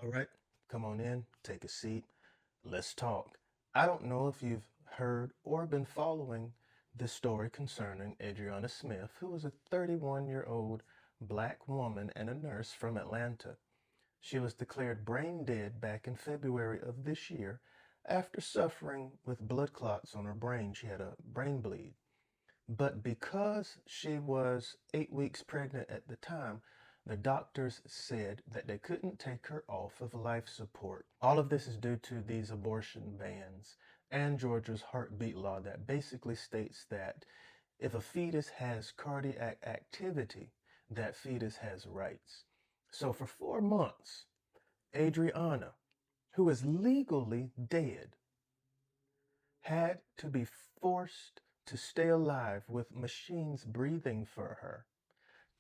All right, come on in, take a seat, let's talk. I don't know if you've heard or been following this story concerning Adriana Smith, who was a 31-year-old black woman and a nurse from Atlanta. She was declared brain dead back in February of this year after suffering with blood clots on her brain. She had a brain bleed. But because she was 8 weeks pregnant at the time, the doctors said that they couldn't take her off of life support. All of this is due to these abortion bans and Georgia's heartbeat law that basically states that if a fetus has cardiac activity, that fetus has rights. So for 4 months, Adriana, who is legally dead, had to be forced to stay alive with machines breathing for her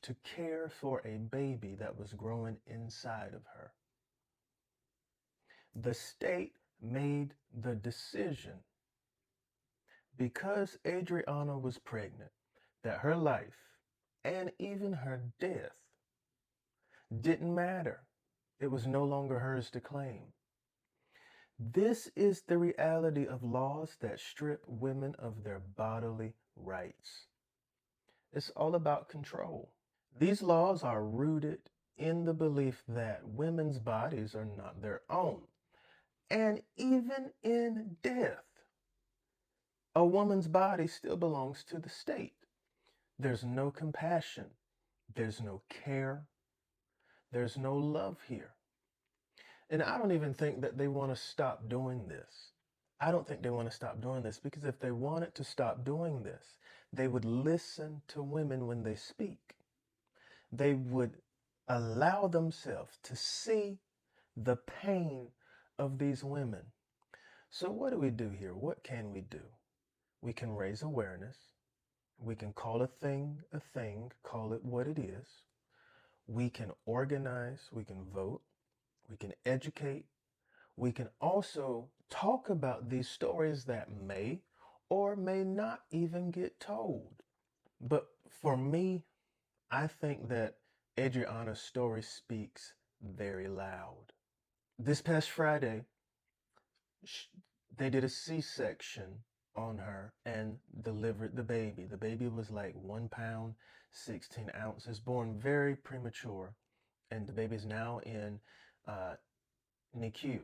to care for a baby that was growing inside of her. The state made the decision, because Adriana was pregnant, that her life and even her death didn't matter. It was no longer hers to claim. This is the reality of laws that strip women of their bodily rights. It's all about control. These laws are rooted in the belief that women's bodies are not their own. And even in death, a woman's body still belongs to the state. There's no compassion. There's no care. There's no love here. And I don't even think that they want to stop doing this. I don't think they want to stop doing this, because if they wanted to stop doing this, they would listen to women when they speak. They would allow themselves to see the pain of these women. So what do we do here? What can we do? We can raise awareness. We can call a thing, call it what it is. We can organize, we can vote, we can educate. We can also talk about these stories that may or may not even get told. But for me, I think that Adriana's story speaks very loud. This past Friday, they did a C-section on her and delivered the baby. The baby was like 1 pound, 16 ounces, born very premature, and the baby is now in NICU.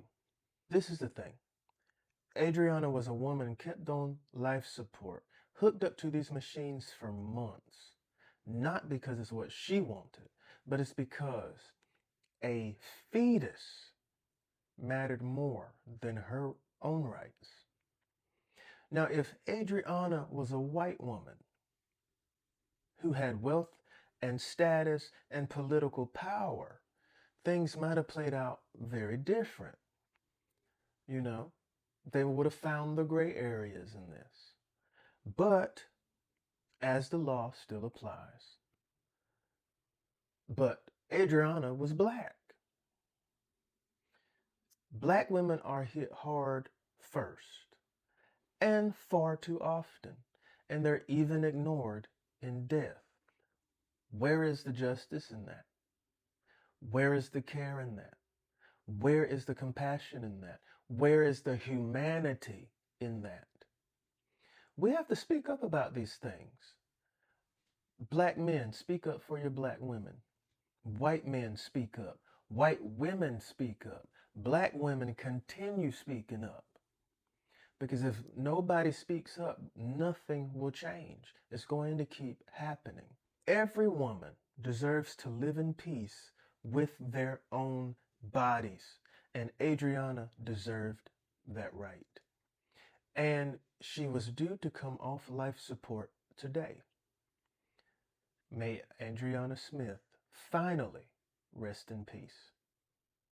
This is the thing. Adriana was a woman kept on life support, hooked up to these machines for months. Not because it's what she wanted, but it's because a fetus mattered more than her own rights. Now, if Adriana was a white woman who had wealth and status and political power, things might have played out very different. You know, they would have found the gray areas in this. But as the law still applies. But Adriana was black. Black women are hit hard first, and far too often, and they're even ignored in death. Where is the justice in that? Where is the care in that? Where is the compassion in that? Where is the humanity in that? We have to speak up about these things. Black men, speak up for your black women. White men, speak up. White women, speak up. Black women, continue speaking up. Because if nobody speaks up, nothing will change. It's going to keep happening. Every woman deserves to live in peace with their own bodies. And Adriana deserved that right. And she was due to come off life support today. May Adriana Smith finally rest in peace.